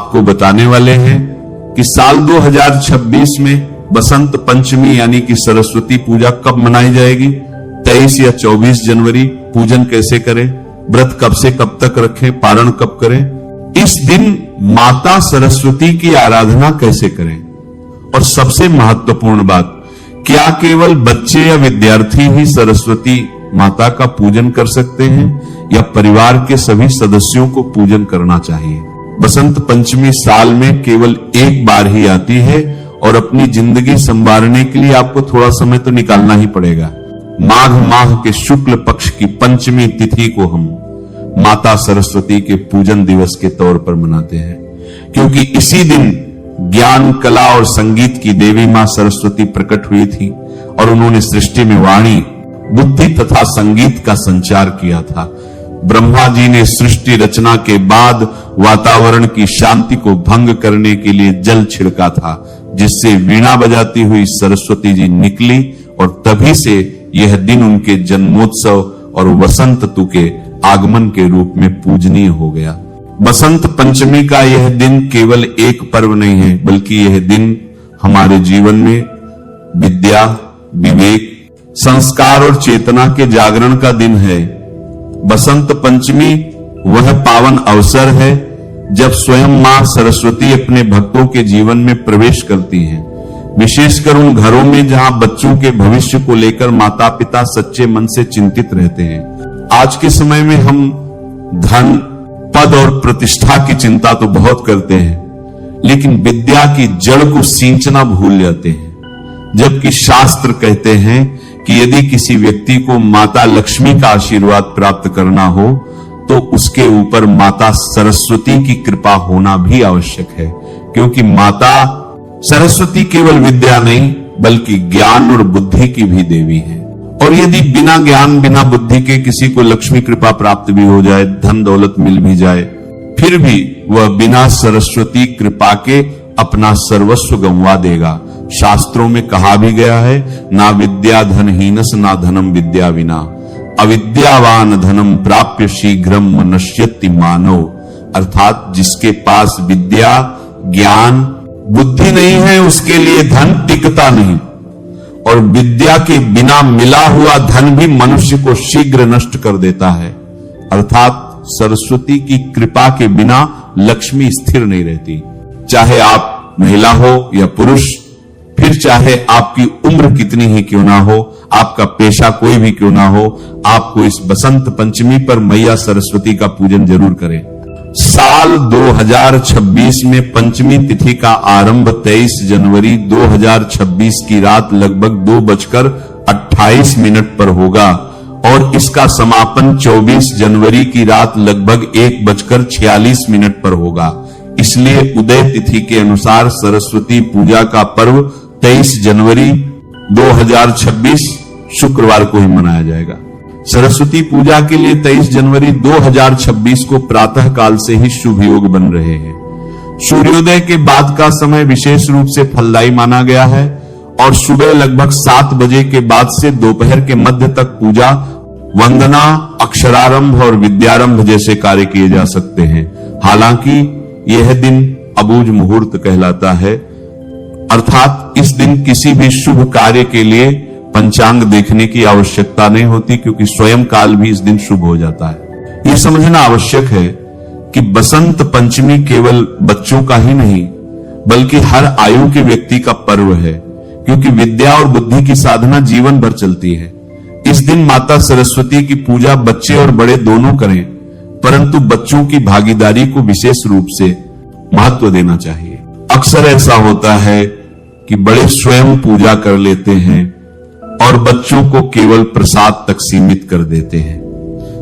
आपको बताने वाले हैं कि साल 2026 में बसंत पंचमी यानी कि सरस्वती पूजा कब मनाई जाएगी। 23 या 24 जनवरी। पूजन कैसे करें, व्रत कब से कब तक रखें, पारण कब करें, इस दिन माता सरस्वती की आराधना कैसे करें। और सबसे महत्वपूर्ण बात, क्या केवल बच्चे या विद्यार्थी ही सरस्वती माता का पूजन कर सकते हैं या परिवार के सभी सदस्यों को पूजन करना चाहिए। बसंत पंचमी साल में केवल एक बार ही आती है और अपनी जिंदगी संवारने के लिए आपको थोड़ा समय तो निकालना ही पड़ेगा। माघ माह के शुक्ल पक्ष की पंचमी तिथि को हम माता सरस्वती के पूजन दिवस के तौर पर मनाते हैं, क्योंकि इसी दिन ज्ञान, कला और संगीत की देवी मां सरस्वती प्रकट हुई थी और उन्होंने सृष्टि में वाणी, बुद्धि तथा संगीत का संचार किया था। ब्रह्मा जी ने सृष्टि रचना के बाद वातावरण की शांति को भंग करने के लिए जल छिड़का था, जिससे वीणा बजाती हुई सरस्वती जी निकली और तभी से यह दिन उनके जन्मोत्सव और वसंत ऋतु के आगमन के रूप में पूजनीय हो गया। बसंत पंचमी का यह दिन केवल एक पर्व नहीं है, बल्कि यह दिन हमारे जीवन में विद्या, विवेक, संस्कार और चेतना के जागरण का दिन है। बसंत पंचमी वह पावन अवसर है जब स्वयं मां सरस्वती अपने भक्तों के जीवन में प्रवेश करती हैं, विशेषकर उन घरों में जहां बच्चों के भविष्य को लेकर माता पिता सच्चे मन से चिंतित रहते हैं। आज के समय में हम धन, पद और प्रतिष्ठा की चिंता तो बहुत करते हैं, लेकिन विद्या की जड़ को सींचना भूल जाते हैं। जबकि शास्त्र कहते हैं कि यदि किसी व्यक्ति को माता लक्ष्मी का आशीर्वाद प्राप्त करना हो तो उसके ऊपर माता सरस्वती की कृपा होना भी आवश्यक है, क्योंकि माता सरस्वती केवल विद्या नहीं बल्कि ज्ञान और बुद्धि की भी देवी है। और यदि बिना ज्ञान, बिना बुद्धि के किसी को लक्ष्मी कृपा प्राप्त भी हो जाए, धन दौलत मिल भी जाए, फिर भी वह बिना सरस्वती कृपा के अपना सर्वस्व गंवा देगा। शास्त्रों में कहा भी गया है, ना विद्या धन हीनस ना धनम विद्या विना, अविद्यावान धनम प्राप्य शीघ्रम नश्यति मानव। अर्थात जिसके पास विद्या, ज्ञान, बुद्धि नहीं है उसके लिए धन टिकता नहीं, और विद्या के बिना मिला हुआ धन भी मनुष्य को शीघ्र नष्ट कर देता है। अर्थात सरस्वती की कृपा के बिना लक्ष्मी स्थिर नहीं रहती। चाहे आप महिला हो या पुरुष, फिर चाहे आपकी उम्र कितनी ही क्यों ना हो, आपका पेशा कोई भी क्यों ना हो, आपको इस बसंत पंचमी पर मैया सरस्वती का पूजन जरूर करें। साल 2026 में पंचमी तिथि का आरंभ 23 जनवरी 2026 की रात लगभग 2:28 पर होगा और इसका समापन 24 जनवरी की रात लगभग 1:46 पर होगा। इसलिए उदय तिथि के अनुसार सरस्वती पूजा का पर्व 23 जनवरी 2026 शुक्रवार को ही मनाया जाएगा। सरस्वती पूजा के लिए 23 जनवरी 2026 को प्रातः काल से ही शुभ योग बन रहे हैं। सूर्योदय के बाद का समय विशेष रूप से फलदायी माना गया है और सुबह लगभग 7 बजे के बाद से दोपहर के मध्य तक पूजा, वंदना, अक्षरारंभ और विद्यारंभ जैसे कार्य किए जा सकते हैं। हालांकि यह दिन अबूझ मुहूर्त कहलाता है, अर्थात इस दिन किसी भी शुभ कार्य के लिए पंचांग देखने की आवश्यकता नहीं होती, क्योंकि स्वयं काल भी इस दिन शुभ हो जाता है। यह समझना आवश्यक है कि बसंत पंचमी केवल बच्चों का ही नहीं बल्कि हर आयु के व्यक्ति का पर्व है, क्योंकि विद्या और बुद्धि की साधना जीवन भर चलती है। इस दिन माता सरस्वती की पूजा बच्चे और बड़े दोनों करें, परंतु बच्चों की भागीदारी को विशेष रूप से महत्व देना चाहिए। अक्सर ऐसा होता है कि बड़े स्वयं पूजा कर लेते हैं और बच्चों को केवल प्रसाद तक सीमित कर देते हैं,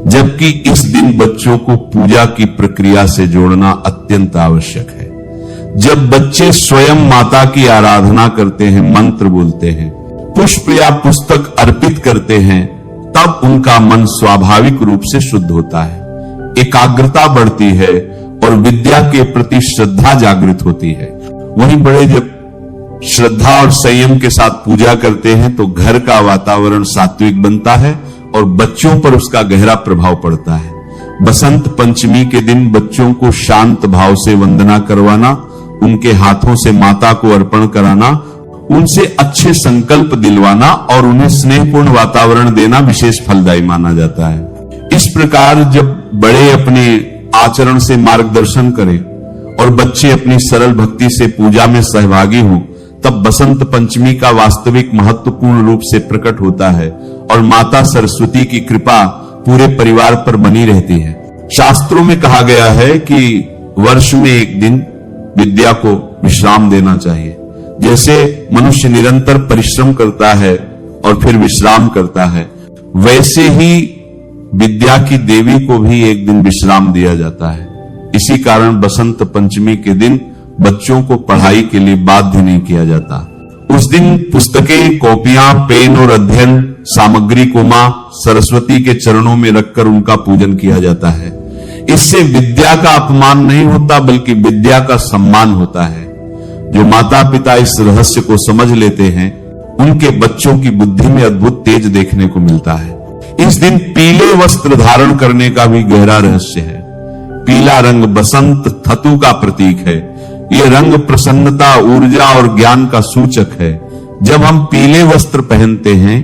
जबकि इस दिन बच्चों को पूजा की प्रक्रिया से जोड़ना अत्यंत आवश्यक है। जब बच्चे स्वयं माता की आराधना करते हैं, मंत्र बोलते हैं, पुष्प या पुस्तक अर्पित करते हैं, तब उनका मन स्वाभाविक रूप से शुद्ध होता है, एकाग्रता बढ़ती है और विद्या के प्रति श्रद्धा जागृत होती है। वहीं बड़े जब श्रद्धा और संयम के साथ पूजा करते हैं तो घर का वातावरण सात्विक बनता है और बच्चों पर उसका गहरा प्रभाव पड़ता है। बसंत पंचमी के दिन बच्चों को शांत भाव से वंदना करवाना, उनके हाथों से माता को अर्पण कराना, उनसे अच्छे संकल्प दिलवाना और उन्हें स्नेहपूर्ण वातावरण देना विशेष फलदायी माना जाता है। इस प्रकार जब बड़े अपने आचरण से मार्गदर्शन करें और बच्चे अपनी सरल भक्ति से पूजा में सहभागी हों, तब बसंत पंचमी का वास्तविक महत्व पूर्ण रूप से प्रकट होता है और माता सरस्वती की कृपा पूरे परिवार पर बनी रहती है। शास्त्रों में कहा गया है कि वर्ष में एक दिन विद्या को विश्राम देना चाहिए। जैसे मनुष्य निरंतर परिश्रम करता है और फिर विश्राम करता है, वैसे ही विद्या की देवी को भी एक दिन विश्राम दिया जाता है। इसी कारण बसंत पंचमी के दिन बच्चों को पढ़ाई के लिए बाध्य नहीं किया जाता। उस दिन पुस्तकें, कॉपियां, पेन और अध्ययन सामग्री को मां सरस्वती के चरणों में रखकर उनका पूजन किया जाता है। इससे विद्या का अपमान नहीं होता, बल्कि विद्या का सम्मान होता है। जो माता पिता इस रहस्य को समझ लेते हैं, उनके बच्चों की बुद्धि में अद्भुत तेज देखने को मिलता है। इस दिन पीले वस्त्र धारण करने का भी गहरा रहस्य है। पीला रंग बसंत धतु का प्रतीक है। यह रंग प्रसन्नता, ऊर्जा और ज्ञान का सूचक है। जब हम पीले वस्त्र पहनते हैं,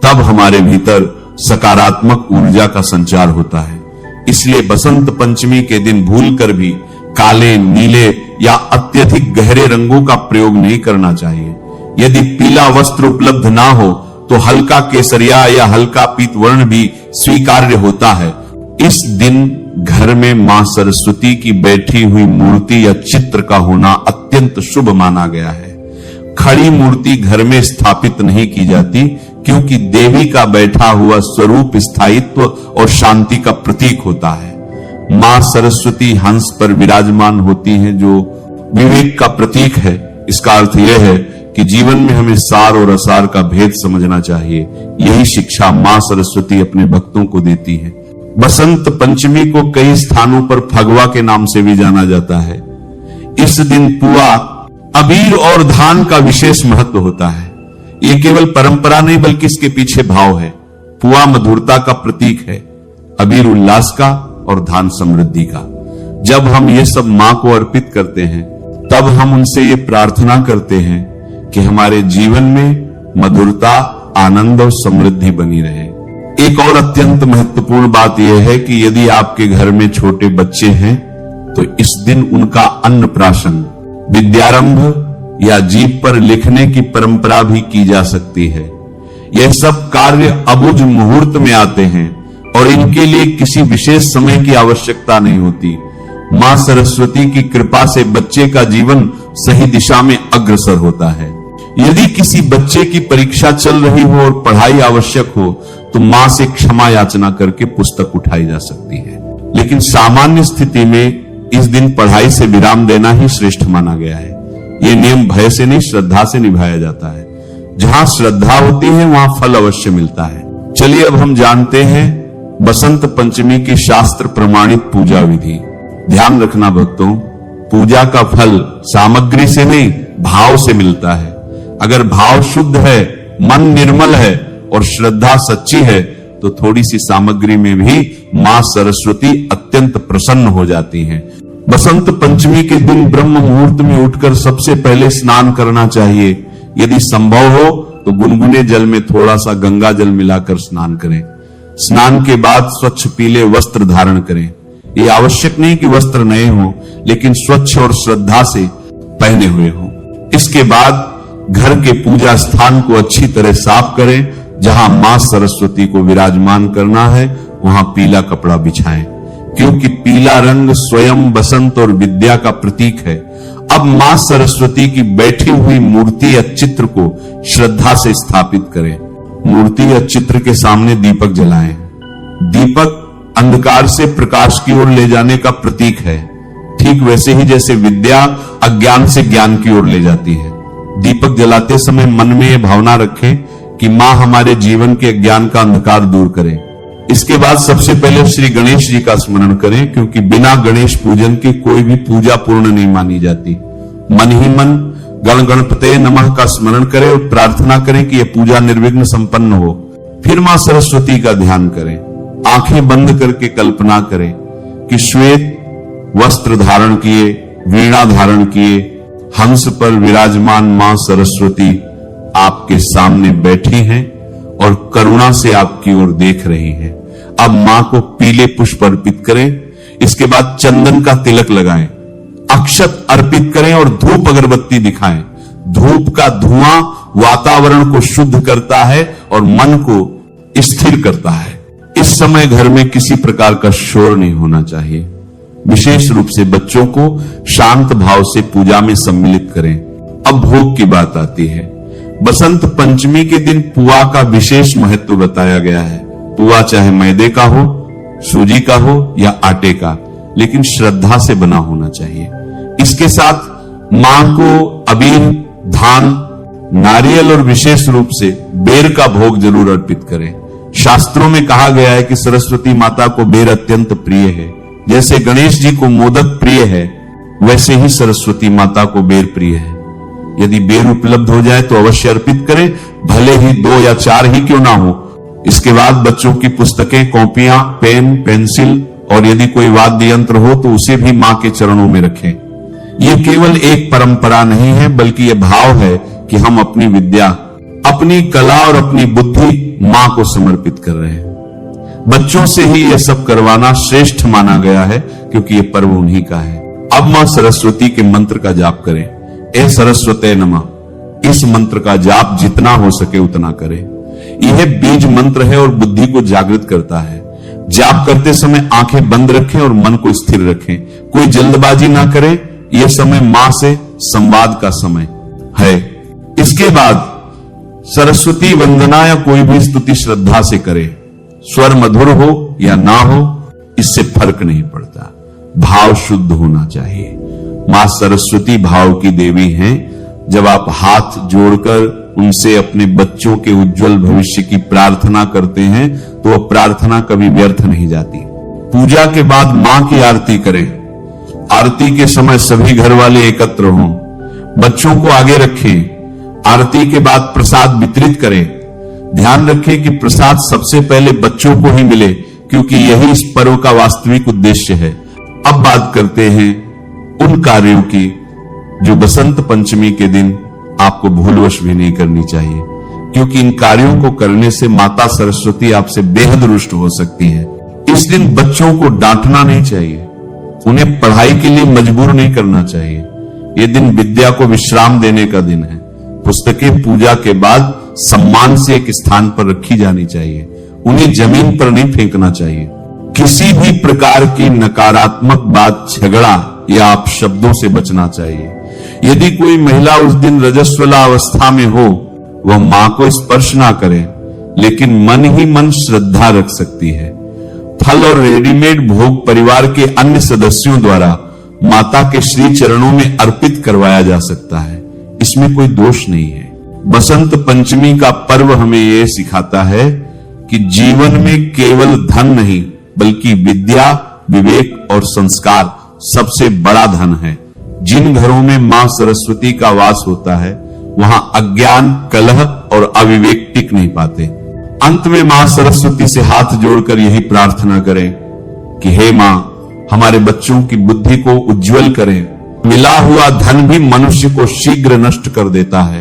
तब हमारे भीतर सकारात्मक ऊर्जा का संचार होता है। इसलिए बसंत पंचमी के दिन भूलकर भी काले, नीले या अत्यधिक गहरे रंगों का प्रयोग नहीं करना चाहिए। यदि पीला वस्त्र उपलब्ध ना हो तो हल्का केसरिया या हल्का पीत वर्ण भी स्वीकार्य होता है। इस दिन घर में मां सरस्वती की बैठी हुई मूर्ति या चित्र का होना अत्यंत शुभ माना गया है। खड़ी मूर्ति घर में स्थापित नहीं की जाती, क्योंकि देवी का बैठा हुआ स्वरूप स्थायित्व और शांति का प्रतीक होता है। मां सरस्वती हंस पर विराजमान होती हैं, जो विवेक का प्रतीक है। इसका अर्थ यह है कि जीवन में हमें सार और असार का भेद समझना चाहिए। यही शिक्षा मां सरस्वती अपने भक्तों को देती है। बसंत पंचमी को कई स्थानों पर फगवा के नाम से भी जाना जाता है। इस दिन पुआ, अबीर और धान का विशेष महत्व होता है। ये केवल परंपरा नहीं, बल्कि इसके पीछे भाव है। पुआ मधुरता का प्रतीक है, अबीर उल्लास का और धान समृद्धि का। जब हम ये सब मां को अर्पित करते हैं, तब हम उनसे ये प्रार्थना करते हैं कि हमारे जीवन में मधुरता, आनंद और समृद्धि बनी रहे। एक और अत्यंत महत्वपूर्ण बात यह है कि यदि आपके घर में छोटे बच्चे हैं, तो इस दिन उनका अन्नप्राशन, विद्यारंभ या जीभ पर लिखने की परंपरा भी की जा सकती है। यह सब कार्य अबुझ मुहूर्त में आते हैं और इनके लिए किसी विशेष समय की आवश्यकता नहीं होती। मां सरस्वती की कृपा से बच्चे का जीवन सही दिशा में अग्रसर होता है। यदि किसी बच्चे की परीक्षा चल रही हो और पढ़ाई आवश्यक हो, तो मां से क्षमा याचना करके पुस्तक उठाई जा सकती है। लेकिन सामान्य स्थिति में इस दिन पढ़ाई से विराम देना ही श्रेष्ठ माना गया है। यह नियम भय से नहीं, श्रद्धा से निभाया जाता है। जहां श्रद्धा होती है, वहां फल अवश्य मिलता है। चलिए अब हम जानते हैं बसंत पंचमी की शास्त्र प्रमाणित पूजा विधि। ध्यान रखना भक्तों, पूजा का फल सामग्री से नहीं, भाव से मिलता है। अगर भाव शुद्ध है, मन निर्मल है और श्रद्धा सच्ची है, तो थोड़ी सी सामग्री में भी मां सरस्वती अत्यंत प्रसन्न हो जाती हैं। बसंत पंचमी के दिन ब्रह्म मुहूर्त में उठकर सबसे पहले स्नान करना चाहिए। यदि संभव हो तो गुनगुने जल में थोड़ा सा गंगा जल मिलाकर स्नान करें। स्नान के बाद स्वच्छ पीले वस्त्र धारण करें। ये आवश्यक नहीं कि वस्त्र नए हों, लेकिन स्वच्छ और श्रद्धा से पहने हुए हों। इसके बाद घर के पूजा स्थान को अच्छी तरह साफ करें। जहां मां सरस्वती को विराजमान करना है, वहां पीला कपड़ा बिछाएं, क्योंकि पीला रंग स्वयं बसंत और विद्या का प्रतीक है। अब मां सरस्वती की बैठी हुई मूर्ति या चित्र को श्रद्धा से स्थापित करें। मूर्ति या चित्र के सामने दीपक जलाएं। दीपक अंधकार से प्रकाश की ओर ले जाने का प्रतीक है, ठीक वैसे ही जैसे विद्या अज्ञान से ज्ञान की ओर ले जाती है। दीपक जलाते समय मन में यह भावना रखें कि मां हमारे जीवन के ज्ञान का अंधकार दूर करे। इसके बाद सबसे पहले श्री गणेश जी का स्मरण करें, क्योंकि बिना गणेश पूजन के कोई भी पूजा पूर्ण नहीं मानी जाती। मन ही मन गण गणपते नमः का स्मरण करें और प्रार्थना करें कि यह पूजा निर्विघ्न संपन्न हो। फिर मां सरस्वती का ध्यान करें। आंखें बंद करके कल्पना करें कि श्वेत वस्त्र धारण किए, वीणा धारण किए, हंस पर विराजमान मां सरस्वती आपके सामने बैठी हैं और करुणा से आपकी ओर देख रही हैं। अब मां को पीले पुष्प अर्पित करें, इसके बाद चंदन का तिलक लगाएं, अक्षत अर्पित करें और धूप अगरबत्ती दिखाएं। धूप का धुआं वातावरण को शुद्ध करता है और मन को स्थिर करता है। इस समय घर में किसी प्रकार का शोर नहीं होना चाहिए। विशेष रूप से बच्चों को शांत भाव से पूजा में सम्मिलित करें। अब भोग की बात आती है। बसंत पंचमी के दिन पुआ का विशेष महत्व बताया गया है। पुआ चाहे मैदे का हो, सूजी का हो या आटे का, लेकिन श्रद्धा से बना होना चाहिए। इसके साथ मां को अबीर, धान, नारियल और विशेष रूप से बेर का भोग जरूर अर्पित करें। शास्त्रों में कहा गया है कि सरस्वती माता को बेर अत्यंत प्रिय है। जैसे गणेश जी को मोदक प्रिय है, वैसे ही सरस्वती माता को बेर प्रिय है। यदि बेर उपलब्ध हो जाए तो अवश्य अर्पित करें, भले ही 2 या 4 ही क्यों ना हो। इसके बाद बच्चों की पुस्तकें, कॉपियां, पेन, पेंसिल और यदि कोई वाद्य यंत्र हो तो उसे भी मां के चरणों में रखें। यह केवल एक परंपरा नहीं है, बल्कि यह भाव है कि हम अपनी विद्या, अपनी कला और अपनी बुद्धि मां को समर्पित कर रहे हैं। बच्चों से ही यह सब करवाना श्रेष्ठ माना गया है, क्योंकि यह पर्व उन्हीं का है। अब मां सरस्वती के मंत्र का जाप करें। ए सरस्वते नमः। इस मंत्र का जाप जितना हो सके उतना करें। यह बीज मंत्र है और बुद्धि को जागृत करता है। जाप करते समय आंखें बंद रखें और मन को स्थिर रखें। कोई जल्दबाजी ना करें। यह समय मां से संवाद का समय है। इसके बाद सरस्वती वंदना या कोई भी स्तुति श्रद्धा से करें। स्वर मधुर हो या ना हो, इससे फर्क नहीं पड़ता। भाव शुद्ध होना चाहिए। मां सरस्वती भाव की देवी हैं। जब आप हाथ जोड़कर उनसे अपने बच्चों के उज्जवल भविष्य की प्रार्थना करते हैं तो वह प्रार्थना कभी व्यर्थ नहीं जाती। पूजा के बाद मां की आरती करें। आरती के समय सभी घर वाले एकत्र हों। बच्चों को आगे रखें। आरती के बाद प्रसाद वितरित करें। ध्यान रखें कि प्रसाद सबसे पहले बच्चों को ही मिले, क्योंकि यही इस पर्व का वास्तविक उद्देश्य है। अब बात करते हैं उन कार्यों की जो बसंत पंचमी के दिन आपको भूलवश भी नहीं करनी चाहिए, क्योंकि इन कार्यों को करने से माता सरस्वती आपसे बेहद रुष्ट हो सकती है। इस दिन बच्चों को डांटना नहीं चाहिए, उन्हें पढ़ाई के लिए मजबूर नहीं करना चाहिए। यह दिन विद्या को विश्राम देने का दिन है। पुस्तकें पूजा के बाद सम्मान से एक स्थान पर रखी जानी चाहिए। उन्हें जमीन पर नहीं फेंकना चाहिए। किसी भी प्रकार की नकारात्मक बात, झगड़ा या अपशब्दों से बचना चाहिए। यदि कोई महिला उस दिन रजस्वला अवस्था में हो, वह मां को स्पर्श ना करे, लेकिन मन ही मन श्रद्धा रख सकती है। फल और रेडीमेड भोग परिवार के अन्य सदस्यों द्वारा माता के श्री चरणों में अर्पित करवाया जा सकता है। इसमें कोई दोष नहीं है। बसंत पंचमी का पर्व हमें यह सिखाता है कि जीवन में केवल धन नहीं, बल्कि विद्या, विवेक और संस्कार सबसे बड़ा धन है। जिन घरों में मां सरस्वती का वास होता है, वहां अज्ञान, कलह और अविवेक टिक नहीं पाते। अंत में मां सरस्वती से हाथ जोड़कर यही प्रार्थना करें कि हे मां, हमारे बच्चों की बुद्धि को उज्जवल करें। मिला हुआ धन भी मनुष्य को शीघ्र नष्ट कर देता है,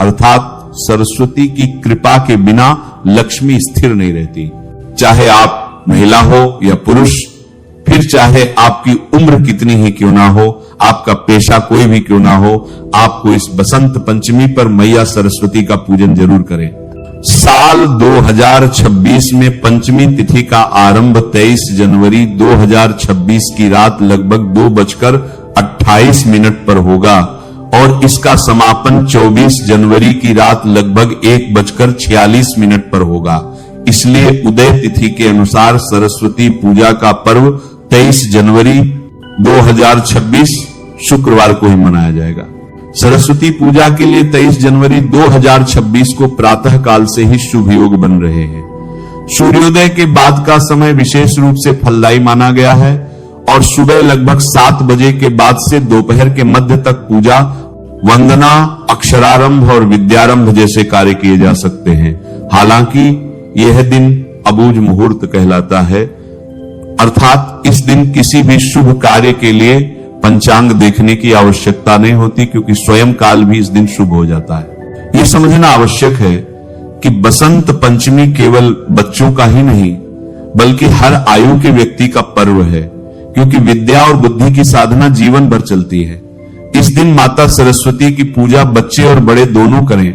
अर्थात सरस्वती की कृपा के बिना लक्ष्मी स्थिर नहीं रहती। चाहे आप महिला हो या पुरुष, फिर चाहे आपकी उम्र कितनी ही क्यों ना हो, आपका पेशा कोई भी क्यों ना हो, आपको इस बसंत पंचमी पर मैया सरस्वती का पूजन जरूर करें। साल 2026 में पंचमी तिथि का आरंभ 23 जनवरी 2026 की रात लगभग 2:28 पर होगा और इसका समापन 24 जनवरी की रात लगभग 1:46 पर होगा। इसलिए उदय तिथि के अनुसार सरस्वती पूजा का पर्व 23 जनवरी 2026 शुक्रवार को ही मनाया जाएगा। सरस्वती पूजा के लिए 23 जनवरी 2026 को प्रातः काल से ही शुभ योग बन रहे हैं। सूर्योदय के बाद का समय विशेष रूप से फलदायी माना गया है और सुबह लगभग 7 बजे के बाद से दोपहर के मध्य तक पूजा, वंदना, अक्षरारंभ और विद्यारंभ जैसे कार्य किए जा सकते हैं। हालांकि यह दिन अबूझ मुहूर्त कहलाता है। अर्थात इस दिन किसी भी शुभ कार्य के लिए पंचांग देखने की आवश्यकता नहीं होती, क्योंकि स्वयं काल भी इस दिन शुभ हो जाता है। यह समझना आवश्यक है कि बसंत पंचमी केवल बच्चों का ही नहीं, बल्कि हर आयु के व्यक्ति का पर्व है, क्योंकि विद्या और बुद्धि की साधना जीवन भर चलती है। इस दिन माता सरस्वती की पूजा बच्चे और बड़े दोनों करें,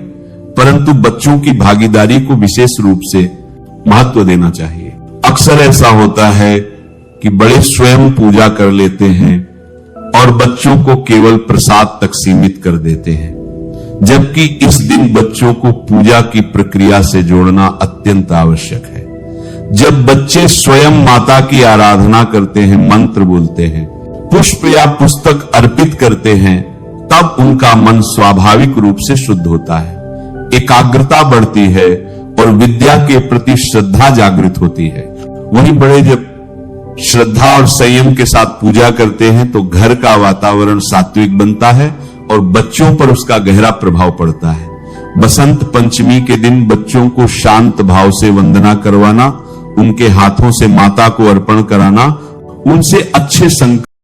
परंतु बच्चों की भागीदारी को विशेष रूप से महत्व देना चाहिए। अक्सर ऐसा होता है कि बड़े स्वयं पूजा कर लेते हैं और बच्चों को केवल प्रसाद तक सीमित कर देते हैं, जबकि इस दिन बच्चों को पूजा की प्रक्रिया से जोड़ना अत्यंत आवश्यक है। जब बच्चे स्वयं माता की आराधना करते हैं, मंत्र बोलते हैं, पुष्प या पुस्तक अर्पित करते हैं, तब उनका मन स्वाभाविक रूप से शुद्ध होता है, एकाग्रता बढ़ती है और विद्या के प्रति श्रद्धा जागृत होती है। वहीं बड़े जब श्रद्धा और संयम के साथ पूजा करते हैं तो घर का वातावरण सात्विक बनता है और बच्चों पर उसका गहरा प्रभाव पड़ता है। बसंत पंचमी के दिन बच्चों को शांत भाव से वंदना करवाना, उनके हाथों से माता को अर्पण कराना, उनसे अच्छे संकल्प